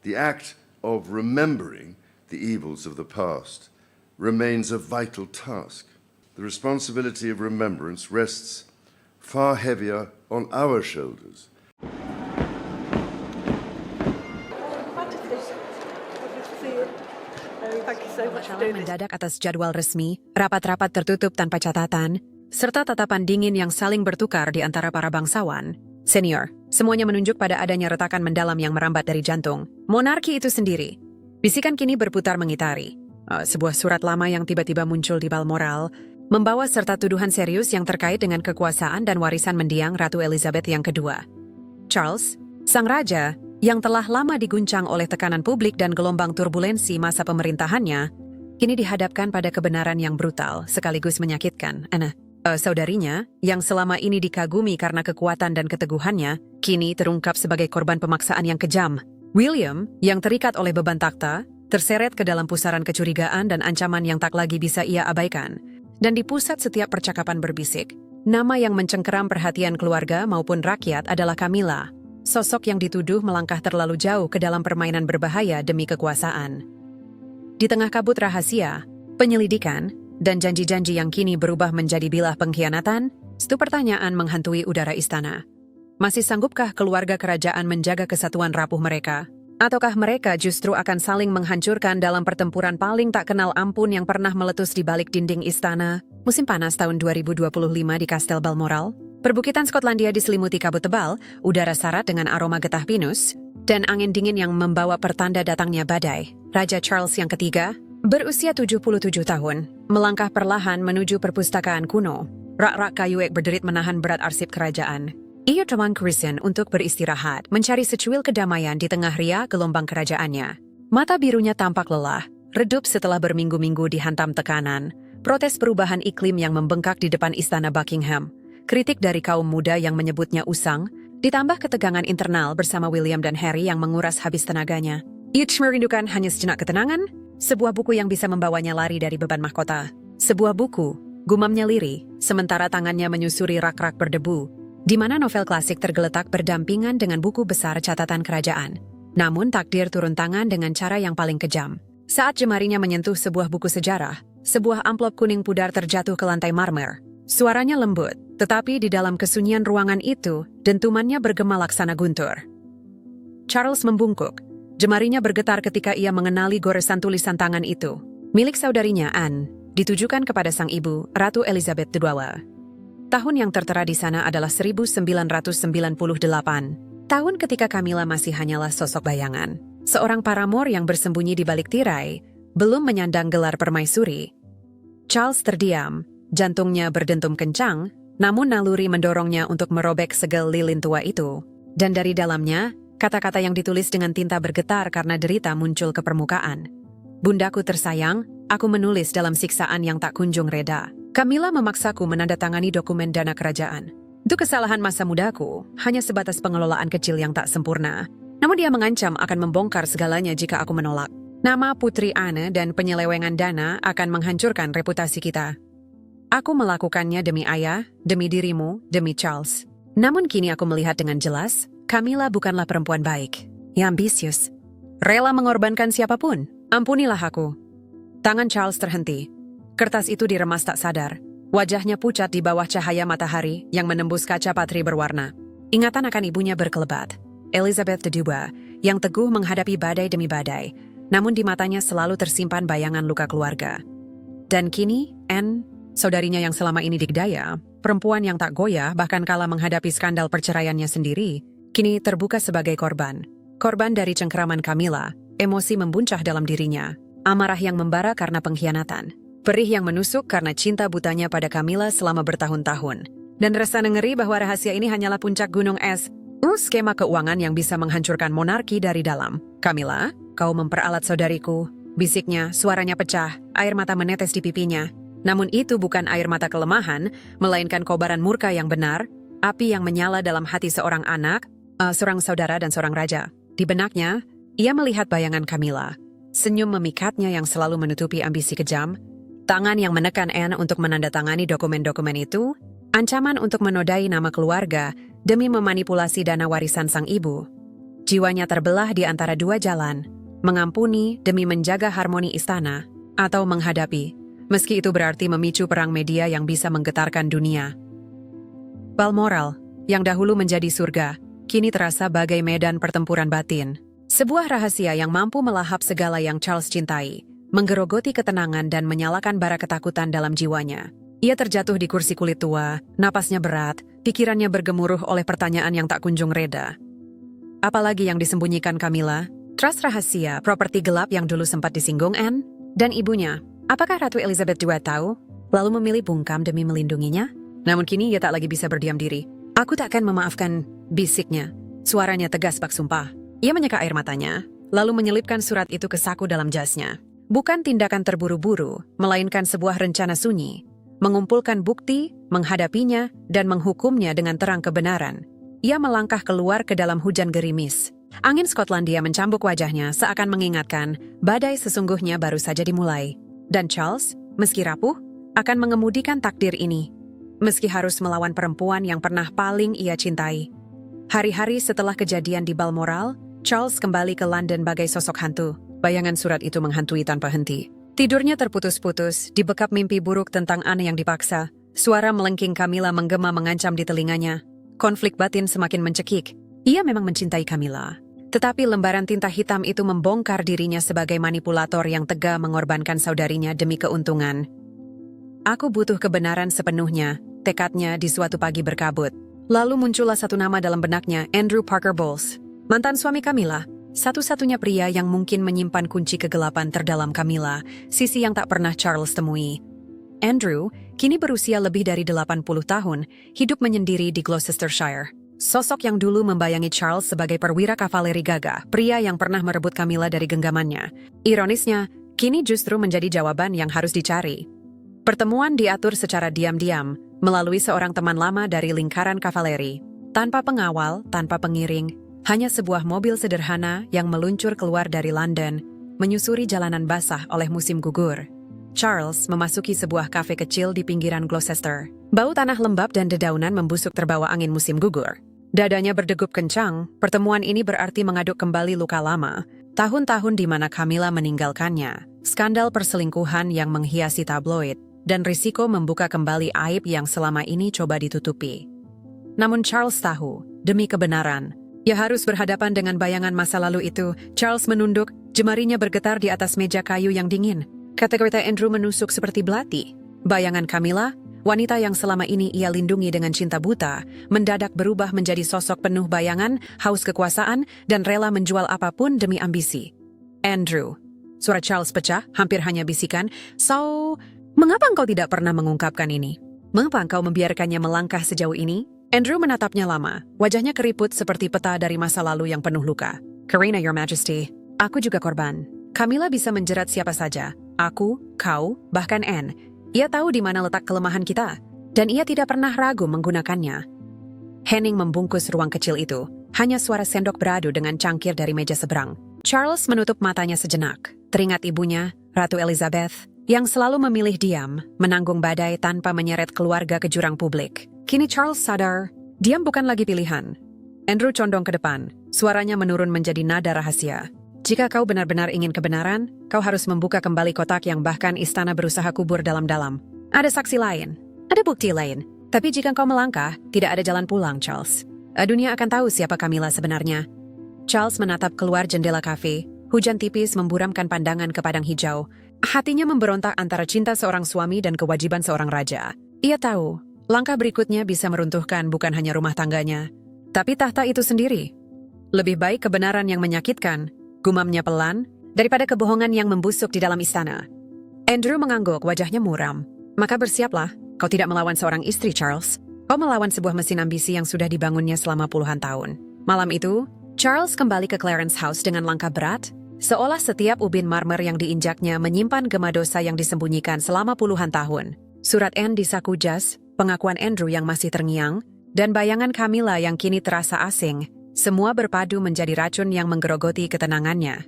The act of remembering the evils of the past remains a vital task. The responsibility of remembrance rests far heavier on our shoulders. Salam mendadak atas jadwal resmi, rapat-rapat tertutup tanpa catatan, serta tatapan dingin yang saling bertukar di antara para bangsawan. Senior, semuanya menunjuk pada adanya retakan mendalam yang merambat dari jantung. Monarki itu sendiri. Bisikan kini berputar mengitari. Sebuah surat lama yang tiba-tiba muncul di Balmoral, membawa serta tuduhan serius yang terkait dengan kekuasaan dan warisan mendiang Ratu Elizabeth yang kedua. Charles, sang raja, yang telah lama diguncang oleh tekanan publik dan gelombang turbulensi masa pemerintahannya, kini dihadapkan pada kebenaran yang brutal sekaligus menyakitkan. Saudarinya, yang selama ini dikagumi karena kekuatan dan keteguhannya, kini terungkap sebagai korban pemaksaan yang kejam. William, yang terikat oleh beban takhta, terseret ke dalam pusaran kecurigaan dan ancaman yang tak lagi bisa ia abaikan. Dan di pusat setiap percakapan berbisik, nama yang mencengkeram perhatian keluarga maupun rakyat adalah Camilla, sosok yang dituduh melangkah terlalu jauh ke dalam permainan berbahaya demi kekuasaan. Di tengah kabut rahasia, penyelidikan, dan janji-janji yang kini berubah menjadi bilah pengkhianatan, satu pertanyaan menghantui udara istana. Masih sanggupkah keluarga kerajaan menjaga kesatuan rapuh mereka? Ataukah mereka justru akan saling menghancurkan dalam pertempuran paling tak kenal ampun yang pernah meletus di balik dinding istana? Musim panas tahun 2025 di Kastel Balmoral, perbukitan Skotlandia diselimuti kabut tebal, udara syarat dengan aroma getah pinus, dan angin dingin yang membawa pertanda datangnya badai. Raja Charles yang ketiga, berusia 77 tahun, melangkah perlahan menuju perpustakaan kuno. Rak-rak kayu ek berderit menahan berat arsip kerajaan. Ia teman Kristen untuk beristirahat, mencari secuil kedamaian di tengah ria gelombang kerajaannya. Mata birunya tampak lelah, redup setelah berminggu-minggu dihantam tekanan, protes perubahan iklim yang membengkak di depan istana Buckingham, kritik dari kaum muda yang menyebutnya usang, ditambah ketegangan internal bersama William dan Harry yang menguras habis tenaganya. Ia merindukan hanya sejenak ketenangan, sebuah buku yang bisa membawanya lari dari beban mahkota. Sebuah buku, gumamnya lirih, sementara tangannya menyusuri rak-rak berdebu, di mana novel klasik tergeletak berdampingan dengan buku besar catatan kerajaan. Namun takdir turun tangan dengan cara yang paling kejam. Saat jemarinya menyentuh sebuah buku sejarah, sebuah amplop kuning pudar terjatuh ke lantai marmer. Suaranya lembut, tetapi di dalam kesunyian ruangan itu, dentumannya bergema laksana guntur. Charles membungkuk. Jemarinya bergetar ketika ia mengenali goresan tulisan tangan itu. Milik saudarinya Anne, ditujukan kepada sang ibu, Ratu Elizabeth II. Tahun yang tertera di sana adalah 1998. Tahun ketika Camilla masih hanyalah sosok bayangan. Seorang paramor yang bersembunyi di balik tirai, belum menyandang gelar permaisuri. Charles terdiam, jantungnya berdentum kencang, namun naluri mendorongnya untuk merobek segel lilin tua itu. Dan dari dalamnya, kata-kata yang ditulis dengan tinta bergetar karena derita muncul ke permukaan. Bundaku tersayang, aku menulis dalam siksaan yang tak kunjung reda. Camilla memaksaku menandatangani dokumen dana kerajaan. Itu kesalahan masa mudaku, hanya sebatas pengelolaan kecil yang tak sempurna. Namun dia mengancam akan membongkar segalanya jika aku menolak. Nama Putri Anne dan penyelewengan dana akan menghancurkan reputasi kita. Aku melakukannya demi ayah, demi dirimu, demi Charles. Namun kini aku melihat dengan jelas, Camilla bukanlah perempuan baik, yang ambisius. Rela mengorbankan siapapun, ampunilah aku. Tangan Charles terhenti. Kertas itu diremas tak sadar. Wajahnya pucat di bawah cahaya matahari yang menembus kaca patri berwarna. Ingatan akan ibunya berkelebat. Elizabeth II, yang teguh menghadapi badai demi badai, namun di matanya selalu tersimpan bayangan luka keluarga. Dan kini, Anne, saudarinya yang selama ini digdaya, perempuan yang tak goyah bahkan kala menghadapi skandal perceraiannya sendiri, kini terbuka sebagai korban. Korban dari cengkeraman Camilla, emosi membuncah dalam dirinya, amarah yang membara karena pengkhianatan. Perih yang menusuk karena cinta butanya pada Camilla selama bertahun-tahun. Dan rasa ngeri bahwa rahasia ini hanyalah puncak gunung es. Skema keuangan yang bisa menghancurkan monarki dari dalam. Camilla, kau memperalat saudariku. Bisiknya, suaranya pecah, air mata menetes di pipinya. Namun itu bukan air mata kelemahan, melainkan kobaran murka yang benar, api yang menyala dalam hati seorang anak, seorang saudara dan seorang raja. Di benaknya, ia melihat bayangan Camilla. Senyum memikatnya yang selalu menutupi ambisi kejam, tangan yang menekan Anne untuk menandatangani dokumen-dokumen itu, ancaman untuk menodai nama keluarga demi memanipulasi dana warisan sang ibu. Jiwanya terbelah di antara dua jalan, mengampuni demi menjaga harmoni istana, atau menghadapi, meski itu berarti memicu perang media yang bisa menggetarkan dunia. Balmoral, yang dahulu menjadi surga, kini terasa bagai medan pertempuran batin. Sebuah rahasia yang mampu melahap segala yang Charles cintai, menggerogoti ketenangan dan menyalakan bara ketakutan dalam jiwanya. Ia terjatuh di kursi kulit tua, napasnya berat, pikirannya bergemuruh oleh pertanyaan yang tak kunjung reda. Apalagi yang disembunyikan Camilla? Trust rahasia, properti gelap yang dulu sempat disinggung Anne? Dan ibunya, apakah Ratu Elizabeth II tahu? Lalu memilih bungkam demi melindunginya? Namun kini ia tak lagi bisa berdiam diri. Aku takkan memaafkan, bisiknya. Suaranya tegas bak sumpah. Ia menyeka air matanya, lalu menyelipkan surat itu ke saku dalam jasnya. Bukan tindakan terburu-buru, melainkan sebuah rencana sunyi. Mengumpulkan bukti, menghadapinya, dan menghukumnya dengan terang kebenaran. Ia melangkah keluar ke dalam hujan gerimis. Angin Skotlandia mencambuk wajahnya seakan mengingatkan badai sesungguhnya baru saja dimulai. Dan Charles, meski rapuh, akan mengemudikan takdir ini. Meski harus melawan perempuan yang pernah paling ia cintai. Hari-hari setelah kejadian di Balmoral, Charles kembali ke London bagai sosok hantu. Bayangan surat itu menghantui tanpa henti. Tidurnya terputus-putus, dibekap mimpi buruk tentang Anne yang dipaksa. Suara melengking Camilla menggema mengancam di telinganya. Konflik batin semakin mencekik. Ia memang mencintai Camilla. Tetapi lembaran tinta hitam itu membongkar dirinya sebagai manipulator yang tega mengorbankan saudarinya demi keuntungan. Aku butuh kebenaran sepenuhnya, tekadnya di suatu pagi berkabut. Lalu muncullah satu nama dalam benaknya, Andrew Parker Bowles. Mantan suami Camilla. Satu-satunya pria yang mungkin menyimpan kunci kegelapan terdalam Camilla, sisi yang tak pernah Charles temui. Andrew, kini berusia lebih dari 80 tahun, hidup menyendiri di Gloucestershire. Sosok yang dulu membayangi Charles sebagai perwira kavaleri gagah, pria yang pernah merebut Camilla dari genggamannya. Ironisnya, kini justru menjadi jawaban yang harus dicari. Pertemuan diatur secara diam-diam, melalui seorang teman lama dari lingkaran kavaleri. Tanpa pengawal, tanpa pengiring, hanya sebuah mobil sederhana yang meluncur keluar dari London, menyusuri jalanan basah oleh musim gugur. Charles memasuki sebuah kafe kecil di pinggiran Gloucester. Bau tanah lembab dan dedaunan membusuk terbawa angin musim gugur. Dadanya berdegup kencang, pertemuan ini berarti mengaduk kembali luka lama. Tahun-tahun di mana Camilla meninggalkannya, skandal perselingkuhan yang menghiasi tabloid, dan risiko membuka kembali aib yang selama ini coba ditutupi. Namun Charles tahu, demi kebenaran, ia harus berhadapan dengan bayangan masa lalu itu. Charles menunduk, jemarinya bergetar di atas meja kayu yang dingin. Kata-kata Andrew menusuk seperti belati. Bayangan Camilla, wanita yang selama ini ia lindungi dengan cinta buta, mendadak berubah menjadi sosok penuh bayangan, haus kekuasaan, dan rela menjual apapun demi ambisi. Andrew. Suara Charles pecah, hampir hanya bisikan. So, mengapa engkau tidak pernah mengungkapkan ini? Mengapa engkau membiarkannya melangkah sejauh ini? Andrew menatapnya lama, wajahnya keriput seperti peta dari masa lalu yang penuh luka. Karina, Your Majesty, aku juga korban. Camilla bisa menjerat siapa saja. Aku, kau, bahkan Anne. Ia tahu di mana letak kelemahan kita, dan ia tidak pernah ragu menggunakannya. Henning membungkus ruang kecil itu, hanya suara sendok beradu dengan cangkir dari meja seberang. Charles menutup matanya sejenak, teringat ibunya, Ratu Elizabeth, yang selalu memilih diam, menanggung badai tanpa menyeret keluarga ke jurang publik. Kini Charles sadar, diam bukan lagi pilihan. Andrew condong ke depan, suaranya menurun menjadi nada rahasia. Jika kau benar-benar ingin kebenaran, kau harus membuka kembali kotak yang bahkan istana berusaha kubur dalam-dalam. Ada saksi lain, ada bukti lain. Tapi jika kau melangkah, tidak ada jalan pulang, Charles. Dunia akan tahu siapa Camilla sebenarnya. Charles menatap keluar jendela kafe. Hujan tipis memburamkan pandangan ke padang hijau. Hatinya memberontak antara cinta seorang suami dan kewajiban seorang raja. Ia tahu, langkah berikutnya bisa meruntuhkan bukan hanya rumah tangganya, tapi tahta itu sendiri. Lebih baik kebenaran yang menyakitkan, gumamnya pelan, daripada kebohongan yang membusuk di dalam istana. Andrew mengangguk, wajahnya muram. Maka bersiaplah, kau tidak melawan seorang istri, Charles. Kau melawan sebuah mesin ambisi yang sudah dibangunnya selama puluhan tahun. Malam itu, Charles kembali ke Clarence House dengan langkah berat, seolah setiap ubin marmer yang diinjaknya menyimpan gema dosa yang disembunyikan selama puluhan tahun. Surat Anne di saku jas, pengakuan Andrew yang masih terngiang, dan bayangan Camilla yang kini terasa asing, semua berpadu menjadi racun yang menggerogoti ketenangannya.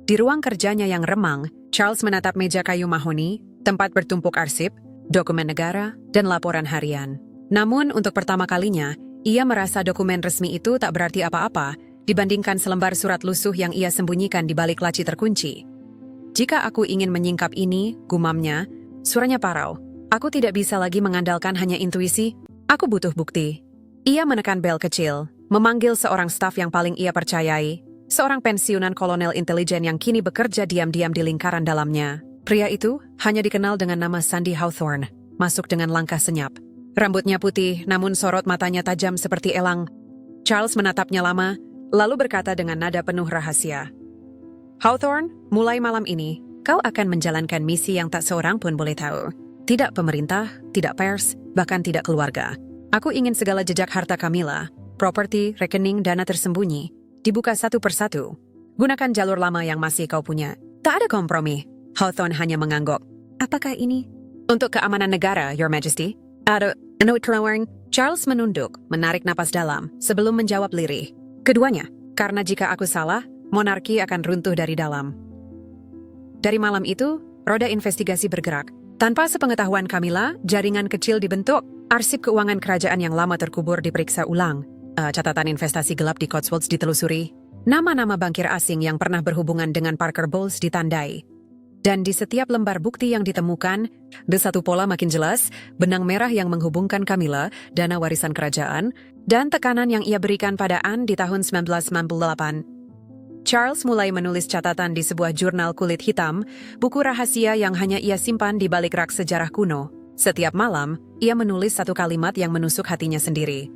Di ruang kerjanya yang remang, Charles menatap meja kayu mahoni, tempat bertumpuk arsip, dokumen negara, dan laporan harian. Namun, untuk pertama kalinya, ia merasa dokumen resmi itu tak berarti apa-apa, dibandingkan selembar surat lusuh yang ia sembunyikan di balik laci terkunci. Jika aku ingin menyingkap ini, gumamnya, suaranya parau. Aku tidak bisa lagi mengandalkan hanya intuisi, aku butuh bukti. Ia menekan bel kecil, memanggil seorang staf yang paling ia percayai, seorang pensiunan kolonel intelijen yang kini bekerja diam-diam di lingkaran dalamnya. Pria itu hanya dikenal dengan nama Sandy Hawthorne, masuk dengan langkah senyap. Rambutnya putih, namun sorot matanya tajam seperti elang. Charles menatapnya lama, lalu berkata dengan nada penuh rahasia. Hawthorne, mulai malam ini, kau akan menjalankan misi yang tak seorang pun boleh tahu. Tidak pemerintah, tidak pers, bahkan tidak keluarga. Aku ingin segala jejak harta Camilla, properti, rekening, dana tersembunyi, dibuka satu persatu. Gunakan jalur lama yang masih kau punya. Tak ada kompromi. Hawthorne hanya mengangguk. Apakah ini? Untuk keamanan negara, Your Majesty. No, Charles menunduk, menarik napas dalam, sebelum menjawab lirih. Keduanya, karena jika aku salah, monarki akan runtuh dari dalam. Dari malam itu, roda investigasi bergerak. Tanpa sepengetahuan Camilla, jaringan kecil dibentuk. Arsip keuangan kerajaan yang lama terkubur diperiksa ulang. Catatan investasi gelap di Cotswolds ditelusuri. Nama-nama bankir asing yang pernah berhubungan dengan Parker Bowles ditandai. Dan di setiap lembar bukti yang ditemukan, ada satu pola makin jelas, benang merah yang menghubungkan Camilla, dana warisan kerajaan, dan tekanan yang ia berikan pada Anne di tahun 1998. Charles mulai menulis catatan di sebuah jurnal kulit hitam, buku rahasia yang hanya ia simpan di balik rak sejarah kuno. Setiap malam, ia menulis satu kalimat yang menusuk hatinya sendiri.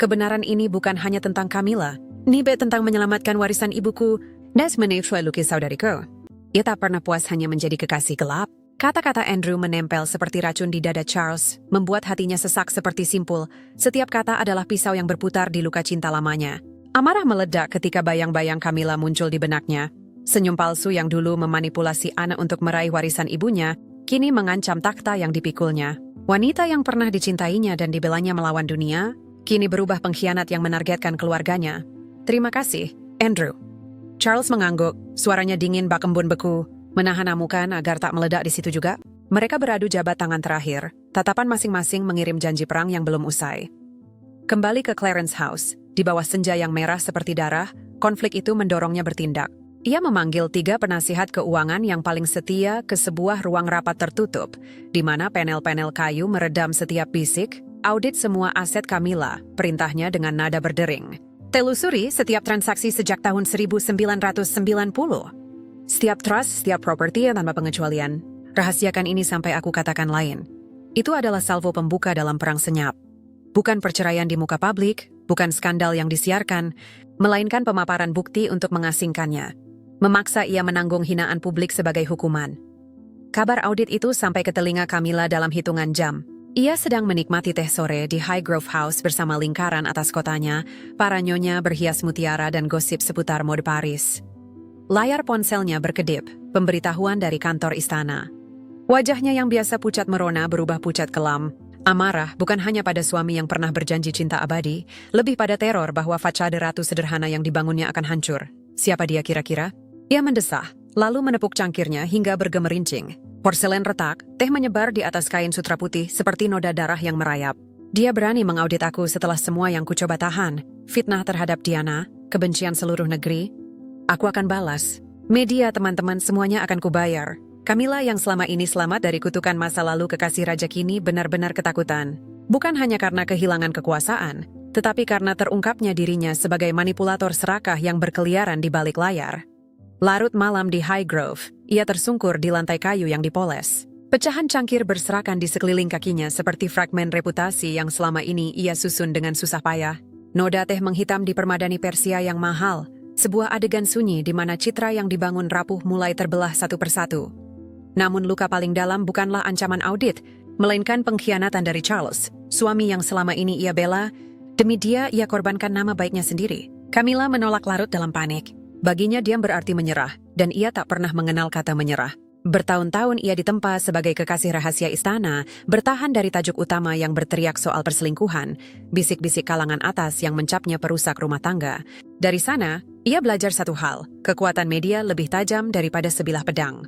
Kebenaran ini bukan hanya tentang Camilla, nibe tentang menyelamatkan warisan ibuku, dan menefsui lukis saudariku. Ia tak pernah puas hanya menjadi kekasih gelap. Kata-kata Andrew menempel seperti racun di dada Charles, membuat hatinya sesak seperti simpul. Setiap kata adalah pisau yang berputar di luka cinta lamanya. Amarah meledak ketika bayang-bayang Camilla muncul di benaknya. Senyum palsu yang dulu memanipulasi anak untuk meraih warisan ibunya, kini mengancam takhta yang dipikulnya. Wanita yang pernah dicintainya dan dibelanya melawan dunia, kini berubah pengkhianat yang menargetkan keluarganya. Terima kasih, Andrew. Charles mengangguk, suaranya dingin bak embun beku, menahan amukan agar tak meledak di situ juga. Mereka beradu jabat tangan terakhir, tatapan masing-masing mengirim janji perang yang belum usai. Kembali ke Clarence House, di bawah senja yang merah seperti darah, konflik itu mendorongnya bertindak. Ia memanggil 3 penasihat keuangan yang paling setia ke sebuah ruang rapat tertutup, di mana panel-panel kayu meredam setiap bisik, audit semua aset Camilla, perintahnya dengan nada berdering. Telusuri setiap transaksi sejak tahun 1990. Setiap trust, setiap properti tanpa pengecualian. Rahasiakan ini sampai aku katakan lain. Itu adalah salvo pembuka dalam perang senyap. Bukan perceraian di muka publik, bukan skandal yang disiarkan, melainkan pemaparan bukti untuk mengasingkannya. Memaksa ia menanggung hinaan publik sebagai hukuman. Kabar audit itu sampai ke telinga Camilla dalam hitungan jam. Ia sedang menikmati teh sore di Highgrove House bersama lingkaran atas kotanya, para nyonya berhias mutiara dan gosip seputar mode Paris. Layar ponselnya berkedip, pemberitahuan dari kantor istana. Wajahnya yang biasa pucat merona berubah pucat kelam. Amarah bukan hanya pada suami yang pernah berjanji cinta abadi, lebih pada teror bahwa fasade ratu sederhana yang dibangunnya akan hancur. Siapa dia kira-kira? Ia mendesah, lalu menepuk cangkirnya hingga bergemerincing. Porselen retak, teh menyebar di atas kain sutra putih seperti noda darah yang merayap. Dia berani mengaudit aku setelah semua yang kucoba tahan. Fitnah terhadap Diana, kebencian seluruh negeri. Aku akan balas. Media teman-teman semuanya akan kubayar. Camilla yang selama ini selamat dari kutukan masa lalu kekasih raja kini benar-benar ketakutan. Bukan hanya karena kehilangan kekuasaan, tetapi karena terungkapnya dirinya sebagai manipulator serakah yang berkeliaran di balik layar. Larut malam di Highgrove, ia tersungkur di lantai kayu yang dipoles. Pecahan cangkir berserakan di sekeliling kakinya seperti fragmen reputasi yang selama ini ia susun dengan susah payah. Noda teh menghitam di permadani Persia yang mahal, sebuah adegan sunyi di mana citra yang dibangun rapuh mulai terbelah satu persatu. Namun luka paling dalam bukanlah ancaman audit, melainkan pengkhianatan dari Charles, suami yang selama ini ia bela. Demi dia, ia korbankan nama baiknya sendiri. Camilla menolak larut dalam panik. Baginya diam berarti menyerah, dan ia tak pernah mengenal kata menyerah. Bertahun-tahun ia ditempa sebagai kekasih rahasia istana, bertahan dari tajuk utama yang berteriak soal perselingkuhan, bisik-bisik kalangan atas yang mencapnya perusak rumah tangga. Dari sana, ia belajar satu hal, kekuatan media lebih tajam daripada sebilah pedang.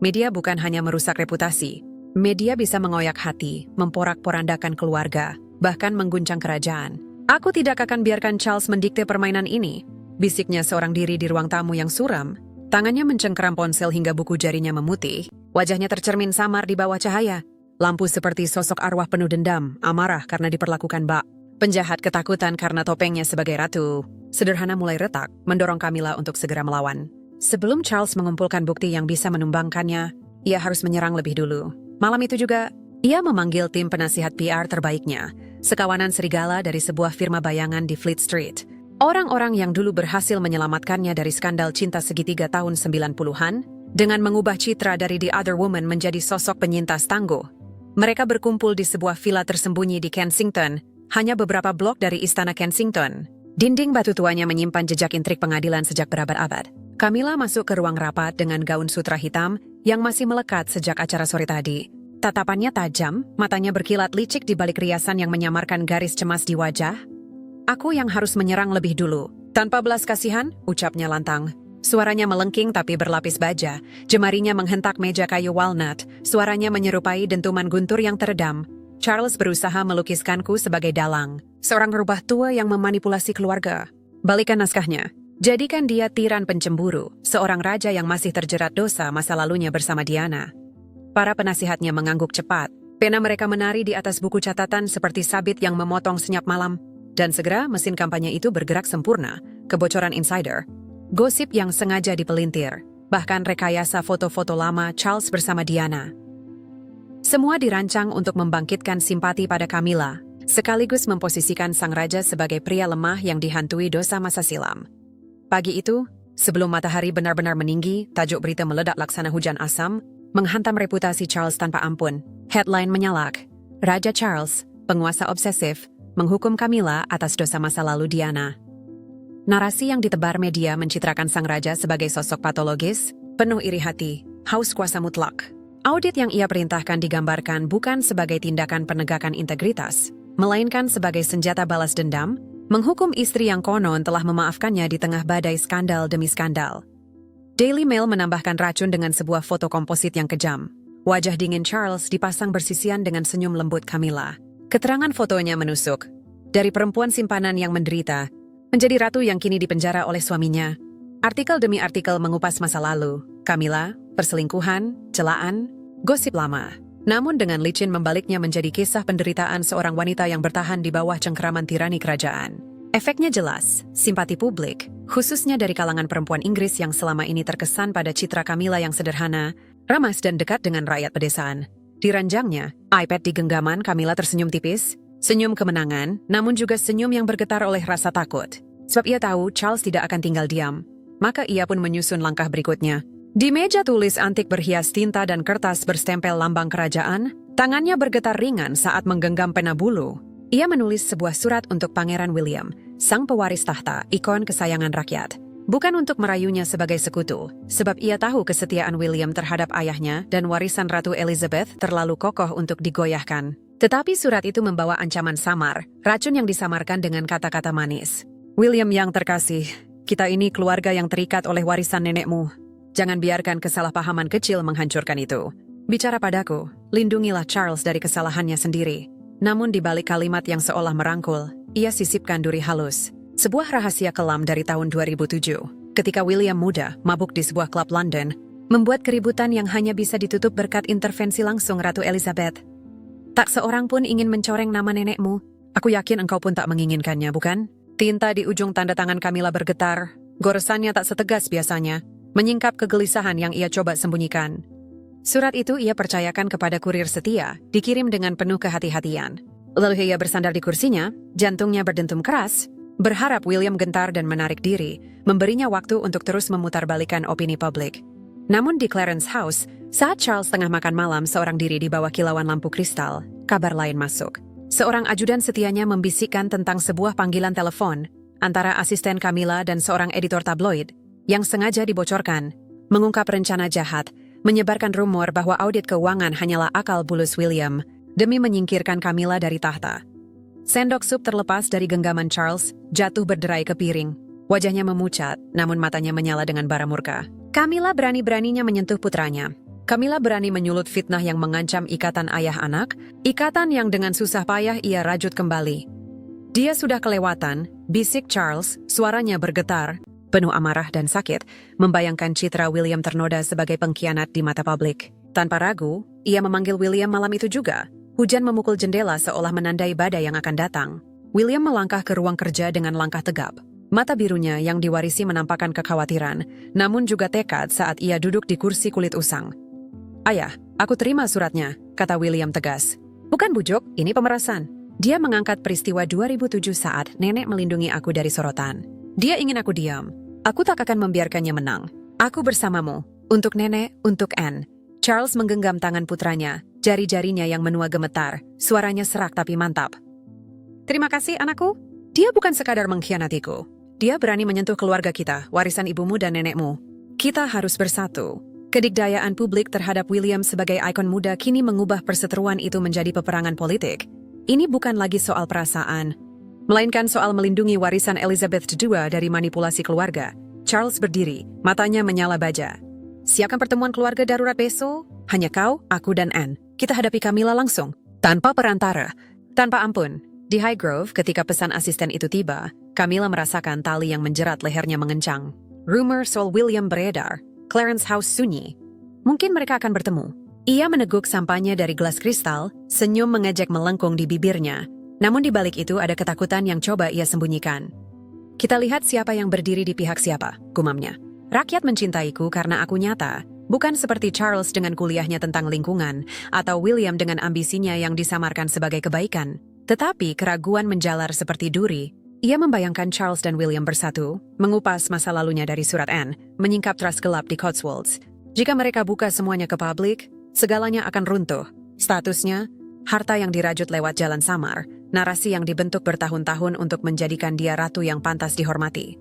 Media bukan hanya merusak reputasi, media bisa mengoyak hati, memporak-porandakan keluarga, bahkan mengguncang kerajaan. Aku tidak akan biarkan Charles mendikte permainan ini. bisiknya seorang diri di ruang tamu yang suram. Tangannya mencengkeram ponsel hingga buku jarinya memutih. Wajahnya tercermin samar di bawah cahaya. Lampu seperti sosok arwah penuh dendam, amarah karena diperlakukan bak. Penjahat ketakutan karena topengnya sebagai ratu. Sederhana mulai retak, mendorong Camilla untuk segera melawan. Sebelum Charles mengumpulkan bukti yang bisa menumbangkannya, ia harus menyerang lebih dulu. Malam itu juga, ia memanggil tim penasihat PR terbaiknya, sekawanan serigala dari sebuah firma bayangan di Fleet Street. Orang-orang yang dulu berhasil menyelamatkannya dari skandal cinta segitiga tahun 90-an, dengan mengubah citra dari The Other Woman menjadi sosok penyintas tangguh. Mereka berkumpul di sebuah villa tersembunyi di Kensington, hanya beberapa blok dari Istana Kensington. Dinding batu tuanya menyimpan jejak intrik pengadilan sejak berabad-abad. Camilla masuk ke ruang rapat dengan gaun sutra hitam yang masih melekat sejak acara sore tadi. Tatapannya tajam, matanya berkilat licik di balik riasan yang menyamarkan garis cemas di wajah. Aku yang harus menyerang lebih dulu. Tanpa belas kasihan, ucapnya lantang. Suaranya melengking tapi berlapis baja. Jemarinya menghentak meja kayu walnut. Suaranya menyerupai dentuman guntur yang teredam. Charles berusaha melukiskanku sebagai dalang. Seorang rubah tua yang memanipulasi keluarga. Balikan naskahnya. Jadikan dia tiran pencemburu. Seorang raja yang masih terjerat dosa masa lalunya bersama Diana. Para penasihatnya mengangguk cepat. Pena mereka menari di atas buku catatan seperti sabit yang memotong senyap malam. Dan segera mesin kampanye itu bergerak sempurna, kebocoran insider, gosip yang sengaja dipelintir, bahkan rekayasa foto-foto lama Charles bersama Diana. Semua dirancang untuk membangkitkan simpati pada Camilla, sekaligus memposisikan sang raja sebagai pria lemah yang dihantui dosa masa silam. Pagi itu, sebelum matahari benar-benar meninggi, tajuk berita meledak laksana hujan asam, menghantam reputasi Charles tanpa ampun. Headline menyalak, Raja Charles, penguasa obsesif, menghukum Camilla atas dosa masa lalu Diana. Narasi yang ditebar media mencitrakan sang raja sebagai sosok patologis, penuh iri hati, haus kuasa mutlak. Audit yang ia perintahkan digambarkan bukan sebagai tindakan penegakan integritas, melainkan sebagai senjata balas dendam, menghukum istri yang konon telah memaafkannya di tengah badai skandal demi skandal. Daily Mail menambahkan racun dengan sebuah foto komposit yang kejam. Wajah dingin Charles dipasang bersisian dengan senyum lembut Camilla. Keterangan fotonya menusuk. Dari perempuan simpanan yang menderita, menjadi ratu yang kini dipenjara oleh suaminya. Artikel demi artikel mengupas masa lalu. Camilla, perselingkuhan, celaan, gosip lama. Namun dengan licin membaliknya menjadi kisah penderitaan seorang wanita yang bertahan di bawah cengkeraman tirani kerajaan. Efeknya jelas, simpati publik, khususnya dari kalangan perempuan Inggris yang selama ini terkesan pada citra Camilla yang sederhana, ramah dan dekat dengan rakyat pedesaan. Di ranjangnya, iPad di genggaman Camilla tersenyum tipis, senyum kemenangan, namun juga senyum yang bergetar oleh rasa takut. Sebab ia tahu Charles tidak akan tinggal diam. Maka ia pun menyusun langkah berikutnya. Di meja tulis antik berhias tinta dan kertas berstempel lambang kerajaan, tangannya bergetar ringan saat menggenggam pena bulu. Ia menulis sebuah surat untuk Pangeran William, sang pewaris tahta, ikon kesayangan rakyat. Bukan untuk merayunya sebagai sekutu, sebab ia tahu kesetiaan William terhadap ayahnya dan warisan Ratu Elizabeth terlalu kokoh untuk digoyahkan. Tetapi surat itu membawa ancaman samar, racun yang disamarkan dengan kata-kata manis. William yang terkasih, kita ini keluarga yang terikat oleh warisan nenekmu. Jangan biarkan kesalahpahaman kecil menghancurkan itu. Bicara padaku, lindungilah Charles dari kesalahannya sendiri. Namun di balik kalimat yang seolah merangkul, ia sisipkan duri halus. Sebuah rahasia kelam dari tahun 2007, ketika William muda mabuk di sebuah klub London, membuat keributan yang hanya bisa ditutup berkat intervensi langsung Ratu Elizabeth. Tak seorang pun ingin mencoreng nama nenekmu. Aku yakin engkau pun tak menginginkannya, bukan? Tinta di ujung tanda tangan Camilla bergetar. Goresannya tak setegas biasanya, menyingkap kegelisahan yang ia coba sembunyikan. Surat itu ia percayakan kepada kurir setia, dikirim dengan penuh kehati-hatian. Lalu ia bersandar di kursinya, jantungnya berdentum keras, berharap William gentar dan menarik diri, memberinya waktu untuk terus memutarbalikkan opini publik. Namun di Clarence House, saat Charles tengah makan malam seorang diri di bawah kilauan lampu kristal, kabar lain masuk. Seorang ajudan setianya membisikkan tentang sebuah panggilan telepon antara asisten Camilla dan seorang editor tabloid yang sengaja dibocorkan, mengungkap rencana jahat, menyebarkan rumor bahwa audit keuangan hanyalah akal bulus William demi menyingkirkan Camilla dari tahta. Sendok sup terlepas dari genggaman Charles, jatuh berderai ke piring. Wajahnya memucat, namun matanya menyala dengan bara murka. Camilla berani-beraninya menyentuh putranya. Camilla berani menyulut fitnah yang mengancam ikatan ayah anak, ikatan yang dengan susah payah ia rajut kembali. Dia sudah kelewatan, bisik Charles, suaranya bergetar, penuh amarah dan sakit, membayangkan citra William ternoda sebagai pengkhianat di mata publik. Tanpa ragu, ia memanggil William malam itu juga. Hujan memukul jendela seolah menandai badai yang akan datang. William melangkah ke ruang kerja dengan langkah tegap. Mata birunya yang diwarisi menampakkan kekhawatiran, namun juga tekad saat ia duduk di kursi kulit usang. "Ayah, aku terima suratnya," kata William tegas. "Bukan bujuk, ini pemerasan." Dia mengangkat peristiwa 2007 saat nenek melindungi aku dari sorotan. Dia ingin aku diam. Aku tak akan membiarkannya menang. Aku bersamamu. Untuk nenek, untuk Anne. Charles menggenggam tangan putranya, jari-jarinya yang menua gemetar, suaranya serak tapi mantap. "Terima kasih, anakku. Dia bukan sekadar mengkhianatiku. Dia berani menyentuh keluarga kita, warisan ibumu dan nenekmu. Kita harus bersatu." Kedikdayaan publik terhadap William sebagai ikon muda kini mengubah perseteruan itu menjadi peperangan politik. Ini bukan lagi soal perasaan, melainkan soal melindungi warisan Elizabeth II dari manipulasi keluarga. Charles berdiri, matanya menyala baja. "Siapkan pertemuan keluarga darurat besok? Hanya kau, aku dan Anne. Kita hadapi Camilla langsung, tanpa perantara, tanpa ampun." Di Highgrove, ketika pesan asisten itu tiba, Camilla merasakan tali yang menjerat lehernya mengencang. Rumor soal William beredar. Clarence House sunyi. Mungkin mereka akan bertemu. Ia meneguk sampahnya dari gelas kristal, senyum mengejek melengkung di bibirnya. Namun di balik itu ada ketakutan yang coba ia sembunyikan. "Kita lihat siapa yang berdiri di pihak siapa," gumamnya. "Rakyat mencintaiku karena aku nyata, bukan seperti Charles dengan kuliahnya tentang lingkungan, atau William dengan ambisinya yang disamarkan sebagai kebaikan. Tetapi keraguan menjalar seperti duri." Ia membayangkan Charles dan William bersatu, mengupas masa lalunya dari surat Anne, menyingkap trust gelap di Cotswolds. Jika mereka buka semuanya ke publik, segalanya akan runtuh. Statusnya, harta yang dirajut lewat jalan samar, narasi yang dibentuk bertahun-tahun untuk menjadikan dia ratu yang pantas dihormati.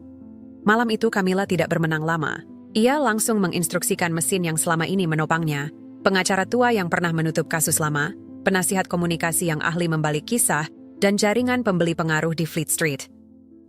Malam itu Camilla tidak bermenang lama. Ia langsung menginstruksikan mesin yang selama ini menopangnya, pengacara tua yang pernah menutup kasus lama, penasihat komunikasi yang ahli membalik kisah, dan jaringan pembeli pengaruh di Fleet Street.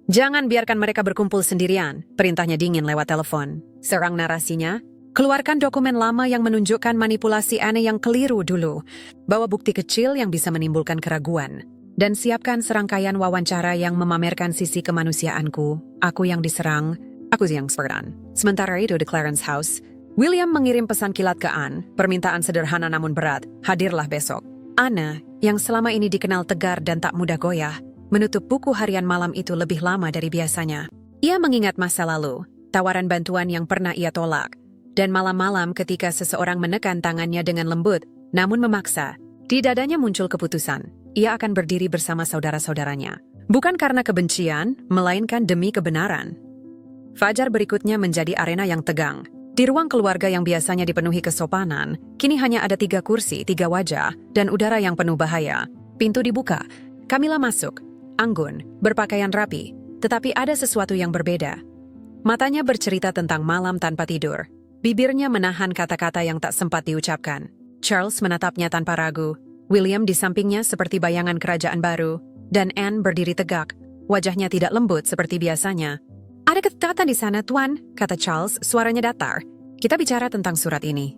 "Jangan biarkan mereka berkumpul sendirian," perintahnya dingin lewat telepon. Serang narasinya, "Keluarkan dokumen lama yang menunjukkan manipulasi Anne yang keliru dulu. Bawa bukti kecil yang bisa menimbulkan keraguan. Dan siapkan serangkaian wawancara yang memamerkan sisi kemanusiaanku. Aku yang diserang, aku yang serang." Sementara itu di Clarence House, William mengirim pesan kilat ke Anne, permintaan sederhana namun berat, "Hadirlah besok." Anne, yang selama ini dikenal tegar dan tak mudah goyah, menutup buku harian malam itu lebih lama dari biasanya. Ia mengingat masa lalu, tawaran bantuan yang pernah ia tolak, dan malam-malam ketika seseorang menekan tangannya dengan lembut, namun memaksa, di dadanya muncul keputusan. Ia akan berdiri bersama saudara-saudaranya. Bukan karena kebencian, melainkan demi kebenaran. Fajar berikutnya menjadi arena yang tegang. Di ruang keluarga yang biasanya dipenuhi kesopanan, kini hanya ada 3 kursi, 3 wajah, dan udara yang penuh bahaya. Pintu dibuka. Camilla masuk, anggun, berpakaian rapi, tetapi ada sesuatu yang berbeda. Matanya bercerita tentang malam tanpa tidur. Bibirnya menahan kata-kata yang tak sempat diucapkan. Charles menatapnya tanpa ragu. William di sampingnya seperti bayangan kerajaan baru, dan Anne berdiri tegak. Wajahnya tidak lembut seperti biasanya. "Ada ketatan di sana, Tuan," kata Charles, suaranya datar. "Kita bicara tentang surat ini."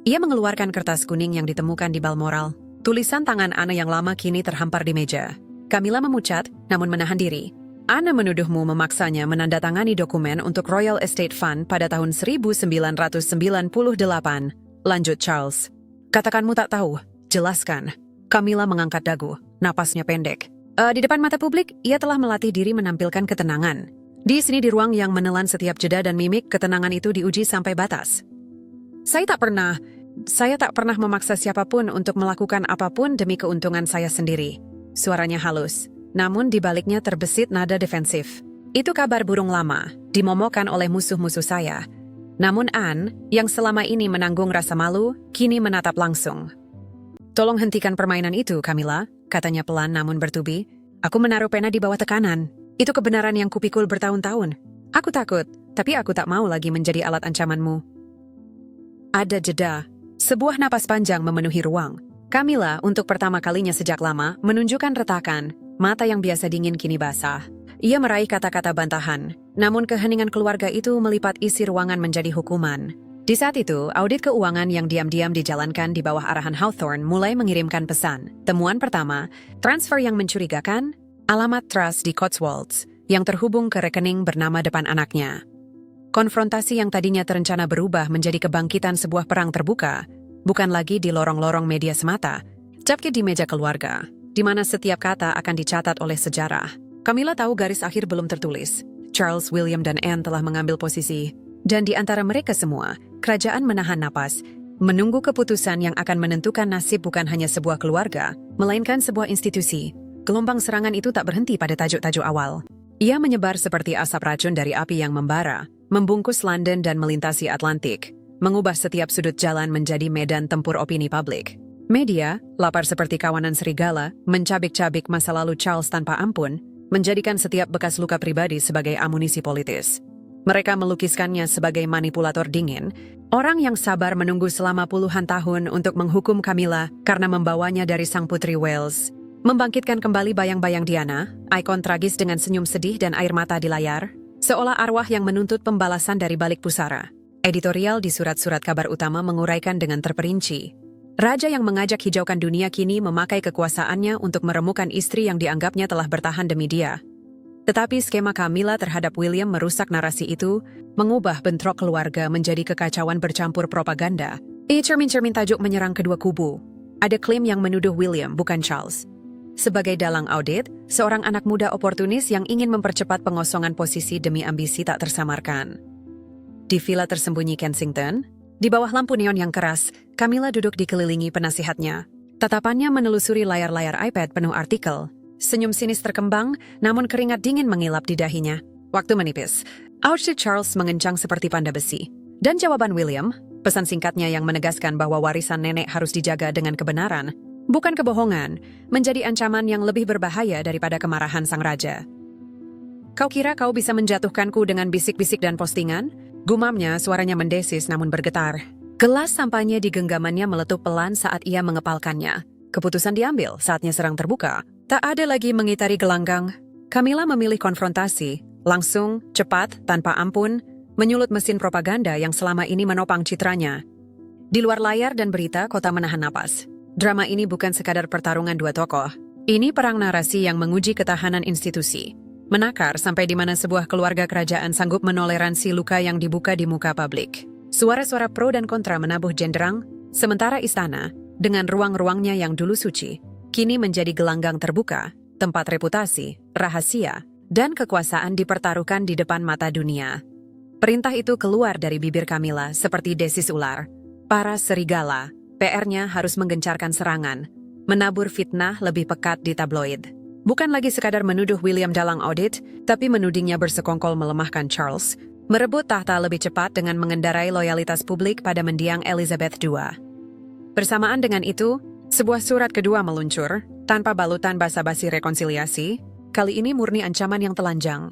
Ia mengeluarkan kertas kuning yang ditemukan di Balmoral. Tulisan tangan Anne yang lama kini terhampar di meja. Camilla memucat, namun menahan diri. "Anne menuduhmu memaksanya menandatangani dokumen untuk Royal Estate Fund pada tahun 1998, lanjut Charles. "Katakanmu tak tahu, jelaskan." Camilla mengangkat dagu, napasnya pendek. Di depan mata publik, ia telah melatih diri menampilkan ketenangan. Di sini di ruang yang menelan setiap jeda dan mimik, ketenangan itu diuji sampai batas. Saya tak pernah memaksa siapapun untuk melakukan apapun demi keuntungan saya sendiri." Suaranya halus, namun di baliknya terbesit nada defensif. "Itu kabar burung lama, dimomokan oleh musuh-musuh saya." Namun Anne, yang selama ini menanggung rasa malu, kini menatap langsung. "Tolong hentikan permainan itu, Camilla," katanya pelan namun bertubi. "Aku menaruh pena di bawah tekanan. Itu kebenaran yang kupikul bertahun-tahun. Aku takut, tapi aku tak mau lagi menjadi alat ancamanmu." Ada jeda. Sebuah napas panjang memenuhi ruang. Camilla, untuk pertama kalinya sejak lama, menunjukkan retakan. Mata yang biasa dingin kini basah. Ia meraih kata-kata bantahan. Namun keheningan keluarga itu melipat isi ruangan menjadi hukuman. Di saat itu, audit keuangan yang diam-diam dijalankan di bawah arahan Hawthorne mulai mengirimkan pesan. Temuan pertama, transfer yang mencurigakan, alamat trust di Cotswolds yang terhubung ke rekening bernama depan anaknya. Konfrontasi yang tadinya terencana berubah menjadi kebangkitan sebuah perang terbuka, bukan lagi di lorong-lorong media semata, tapi di meja keluarga, di mana setiap kata akan dicatat oleh sejarah. Camilla tahu garis akhir belum tertulis. Charles, William, dan Anne telah mengambil posisi, dan di antara mereka semua, kerajaan menahan napas, menunggu keputusan yang akan menentukan nasib bukan hanya sebuah keluarga, melainkan sebuah institusi. Gelombang serangan itu tak berhenti pada tajuk-tajuk awal. Ia menyebar seperti asap racun dari api yang membara, membungkus London dan melintasi Atlantik, mengubah setiap sudut jalan menjadi medan tempur opini publik. Media, lapar seperti kawanan serigala, mencabik-cabik masa lalu Charles tanpa ampun, menjadikan setiap bekas luka pribadi sebagai amunisi politis. Mereka melukiskannya sebagai manipulator dingin, orang yang sabar menunggu selama puluhan tahun untuk menghukum Camilla karena membawanya dari sang putri Wales. Membangkitkan kembali bayang-bayang Diana, ikon tragis dengan senyum sedih dan air mata di layar, seolah arwah yang menuntut pembalasan dari balik pusara. Editorial di surat-surat kabar utama menguraikan dengan terperinci. Raja yang mengajak hijaukan dunia kini memakai kekuasaannya untuk meremukkan istri yang dianggapnya telah bertahan demi dia. Tetapi skema Camilla terhadap William merusak narasi itu, mengubah bentrok keluarga menjadi kekacauan bercampur propaganda. Cermin-cermin tajuk menyerang kedua kubu. Ada klaim yang menuduh William, bukan Charles. Sebagai dalang audit, seorang anak muda oportunis yang ingin mempercepat pengosongan posisi demi ambisi tak tersamarkan. Di villa tersembunyi Kensington, di bawah lampu neon yang keras, Camilla duduk dikelilingi penasihatnya. Tatapannya menelusuri layar-layar iPad penuh artikel. Senyum sinis terkembang, namun keringat dingin mengilap di dahinya. Waktu menipis. Outfit Charles mengencang seperti panda besi. Dan jawaban William, pesan singkatnya yang menegaskan bahwa warisan nenek harus dijaga dengan kebenaran, bukan kebohongan, menjadi ancaman yang lebih berbahaya daripada kemarahan sang raja. Kau kira kau bisa menjatuhkanku dengan bisik-bisik dan postingan? Gumamnya, suaranya mendesis namun bergetar. Gelas sampahnya di genggamannya meletup pelan saat ia mengepalkannya. Keputusan diambil, saatnya serang terbuka. Tak ada lagi mengitari gelanggang. Camilla memilih konfrontasi, langsung, cepat, tanpa ampun, menyulut mesin propaganda yang selama ini menopang citranya. Di luar layar dan berita, kota menahan napas. Drama ini bukan sekadar pertarungan dua tokoh. Ini perang narasi yang menguji ketahanan institusi. Menakar sampai di mana sebuah keluarga kerajaan sanggup menoleransi luka yang dibuka di muka publik. Suara-suara pro dan kontra menabuh jenderang, sementara istana, dengan ruang-ruangnya yang dulu suci, kini menjadi gelanggang terbuka, tempat reputasi, rahasia, dan kekuasaan dipertaruhkan di depan mata dunia. Perintah itu keluar dari bibir Camilla seperti desis ular. Para serigala, PR-nya harus menggencarkan serangan, menabur fitnah lebih pekat di tabloid. Bukan lagi sekadar menuduh William dalang audit, tapi menudingnya bersekongkol melemahkan Charles, merebut tahta lebih cepat dengan mengendarai loyalitas publik pada mendiang Elizabeth II. Bersamaan dengan itu, sebuah surat kedua meluncur, tanpa balutan basa-basi rekonsiliasi, kali ini murni ancaman yang telanjang.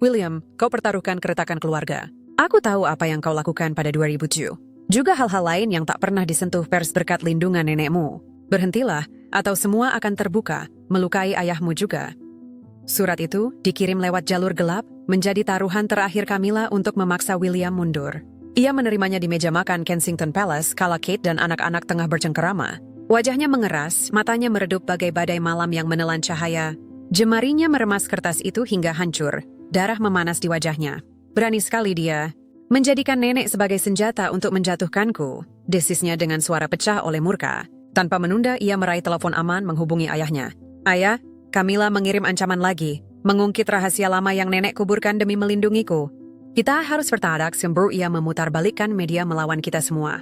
William, kau pertaruhkan keretakan keluarga. Aku tahu apa yang kau lakukan pada 2007. Juga hal-hal lain yang tak pernah disentuh pers berkat lindungan nenekmu. Berhentilah, atau semua akan terbuka, melukai ayahmu juga. Surat itu dikirim lewat jalur gelap, menjadi taruhan terakhir Camilla untuk memaksa William mundur. Ia menerimanya di meja makan Kensington Palace kala Kate dan anak-anak tengah bercengkerama. Wajahnya mengeras, matanya meredup bagai badai malam yang menelan cahaya. Jemarinya meremas kertas itu hingga hancur, darah memanas di wajahnya. Berani sekali dia menjadikan nenek sebagai senjata untuk menjatuhkanku, desisnya dengan suara pecah oleh murka. Tanpa menunda, ia meraih telepon aman menghubungi ayahnya. Ayah, Camilla mengirim ancaman lagi, mengungkit rahasia lama yang nenek kuburkan demi melindungiku. Kita harus bertadak sebelum ia memutarbalikkan media melawan kita semua.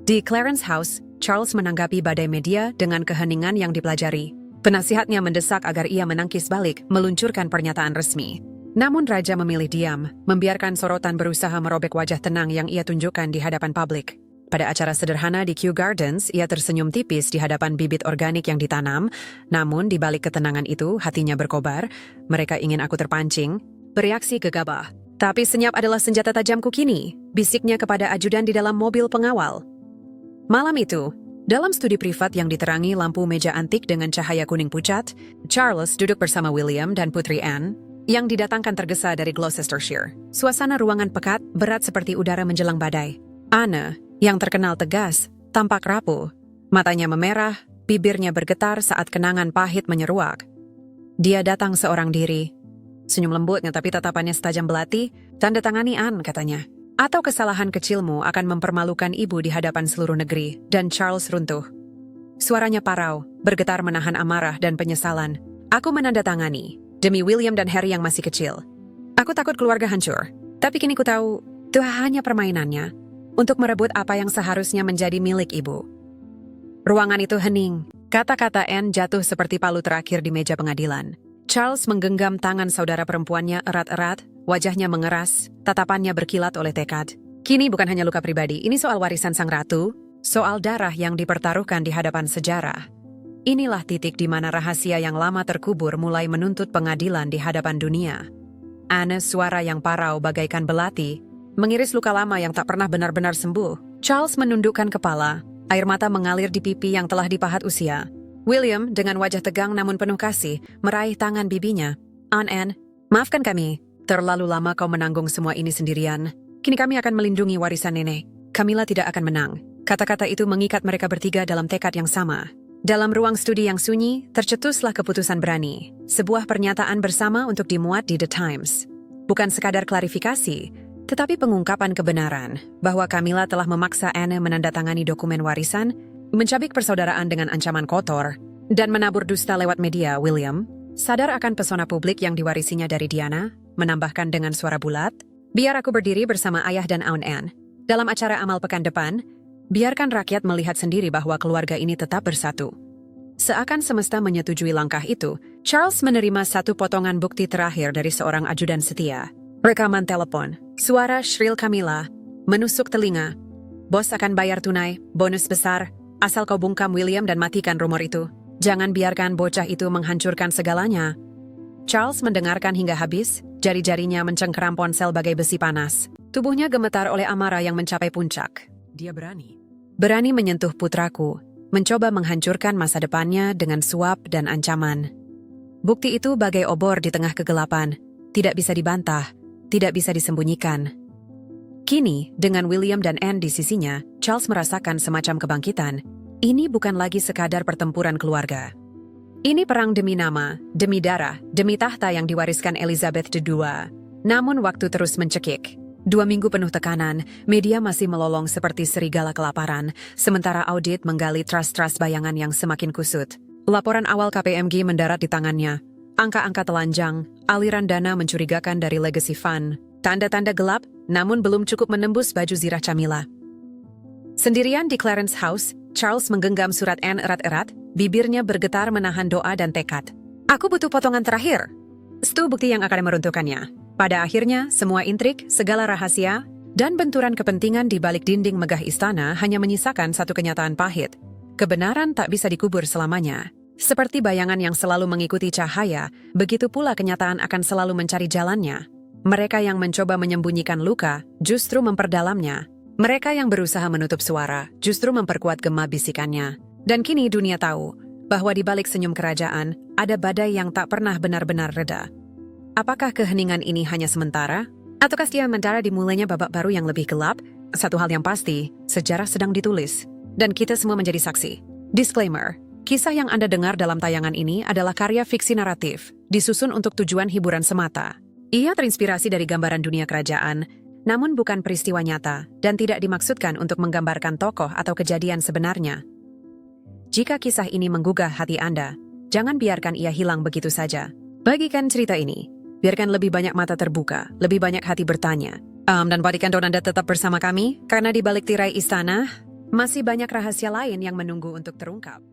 Di Clarence House, Charles menanggapi badai media dengan keheningan yang dipelajari. Penasihatnya mendesak agar ia menangkis balik, meluncurkan pernyataan resmi. Namun raja memilih diam, membiarkan sorotan berusaha merobek wajah tenang yang ia tunjukkan di hadapan publik. Pada acara sederhana di Kew Gardens, ia tersenyum tipis di hadapan bibit organik yang ditanam, namun di balik ketenangan itu, hatinya berkobar. Mereka ingin aku terpancing, bereaksi gegabah. Tapi senyap adalah senjata tajamku kini, bisiknya kepada ajudan di dalam mobil pengawal. Malam itu, dalam studi privat yang diterangi lampu meja antik dengan cahaya kuning pucat, Charles duduk bersama William dan Putri Anne, yang didatangkan tergesa dari Gloucestershire. Suasana ruangan pekat, berat seperti udara menjelang badai. Anne, yang terkenal tegas, tampak rapuh. Matanya memerah, bibirnya bergetar saat kenangan pahit menyeruak. Dia datang seorang diri. Senyum lembutnya tapi tatapannya setajam belati. Tanda tangani Anne, katanya. Atau kesalahan kecilmu akan mempermalukan ibu di hadapan seluruh negeri. Dan Charles runtuh. Suaranya parau, bergetar menahan amarah dan penyesalan. Aku menandatangani, demi William dan Harry yang masih kecil. Aku takut keluarga hancur. Tapi kini ku tahu, itu hanya permainannya. Untuk merebut apa yang seharusnya menjadi milik ibu. Ruangan itu hening. Kata-kata Anne jatuh seperti palu terakhir di meja pengadilan. Charles menggenggam tangan saudara perempuannya erat-erat, wajahnya mengeras, tatapannya berkilat oleh tekad. Kini bukan hanya luka pribadi, ini soal warisan sang ratu, soal darah yang dipertaruhkan di hadapan sejarah. Inilah titik di mana rahasia yang lama terkubur mulai menuntut pengadilan di hadapan dunia. Anne, suara yang parau bagaikan belati, mengiris luka lama yang tak pernah benar-benar sembuh. Charles menundukkan kepala, air mata mengalir di pipi yang telah dipahat usia. William, dengan wajah tegang namun penuh kasih, meraih tangan bibinya. Anne, maafkan kami. Terlalu lama kau menanggung semua ini sendirian. Kini kami akan melindungi warisan nenek. Camilla tidak akan menang. Kata-kata itu mengikat mereka bertiga dalam tekad yang sama. Dalam ruang studi yang sunyi, tercetuslah keputusan berani. Sebuah pernyataan bersama untuk dimuat di The Times. Bukan sekadar klarifikasi, tetapi pengungkapan kebenaran bahwa Camilla telah memaksa Anne menandatangani dokumen warisan, mencabik persaudaraan dengan ancaman kotor, dan menabur dusta lewat media. William, sadar akan pesona publik yang diwarisinya dari Diana, menambahkan dengan suara bulat, biar aku berdiri bersama ayah dan Anne. Dalam acara amal pekan depan, biarkan rakyat melihat sendiri bahwa keluarga ini tetap bersatu. Seakan semesta menyetujui langkah itu, Charles menerima satu potongan bukti terakhir dari seorang ajudan setia. Rekaman telepon, suara shrill Camilla, menusuk telinga. Bos akan bayar tunai, bonus besar, asal kau bungkam William dan matikan rumor itu. Jangan biarkan bocah itu menghancurkan segalanya. Charles mendengarkan hingga habis, jari-jarinya mencengkeram ponsel bagai besi panas. Tubuhnya gemetar oleh amarah yang mencapai puncak. Dia berani. Berani menyentuh putraku, mencoba menghancurkan masa depannya dengan suap dan ancaman. Bukti itu bagai obor di tengah kegelapan, tidak bisa dibantah, tidak bisa disembunyikan. Kini, dengan William dan Anne di sisinya, Charles merasakan semacam kebangkitan. Ini bukan lagi sekadar pertempuran keluarga. Ini perang demi nama, demi darah, demi tahta yang diwariskan Elizabeth II. Namun waktu terus mencekik. 2 minggu penuh tekanan, media masih melolong seperti serigala kelaparan, sementara audit menggali trust-trust bayangan yang semakin kusut. Laporan awal KPMG mendarat di tangannya. Angka-angka telanjang, aliran dana mencurigakan dari legacy fund, tanda-tanda gelap, namun belum cukup menembus baju zirah Camilla. Sendirian di Clarence House, Charles menggenggam surat Anne erat-erat, bibirnya bergetar menahan doa dan tekad. Aku butuh potongan terakhir. Itu bukti yang akan meruntuhkannya. Pada akhirnya, semua intrik, segala rahasia, dan benturan kepentingan di balik dinding megah istana hanya menyisakan satu kenyataan pahit. Kebenaran tak bisa dikubur selamanya. Seperti bayangan yang selalu mengikuti cahaya, begitu pula kenyataan akan selalu mencari jalannya. Mereka yang mencoba menyembunyikan luka, justru memperdalamnya. Mereka yang berusaha menutup suara, justru memperkuat gema bisikannya. Dan kini dunia tahu, bahwa di balik senyum kerajaan, ada badai yang tak pernah benar-benar reda. Apakah keheningan ini hanya sementara? Ataukah setiap sementara dimulainya babak baru yang lebih gelap? Satu hal yang pasti, sejarah sedang ditulis. Dan kita semua menjadi saksi. Disclaimer, kisah yang Anda dengar dalam tayangan ini adalah karya fiksi naratif, disusun untuk tujuan hiburan semata. Ia terinspirasi dari gambaran dunia kerajaan, namun bukan peristiwa nyata, dan tidak dimaksudkan untuk menggambarkan tokoh atau kejadian sebenarnya. Jika kisah ini menggugah hati Anda, jangan biarkan ia hilang begitu saja. Bagikan cerita ini. Biarkan lebih banyak mata terbuka, lebih banyak hati bertanya. Dan pastikan Anda tetap bersama kami, karena di balik tirai istana, masih banyak rahasia lain yang menunggu untuk terungkap.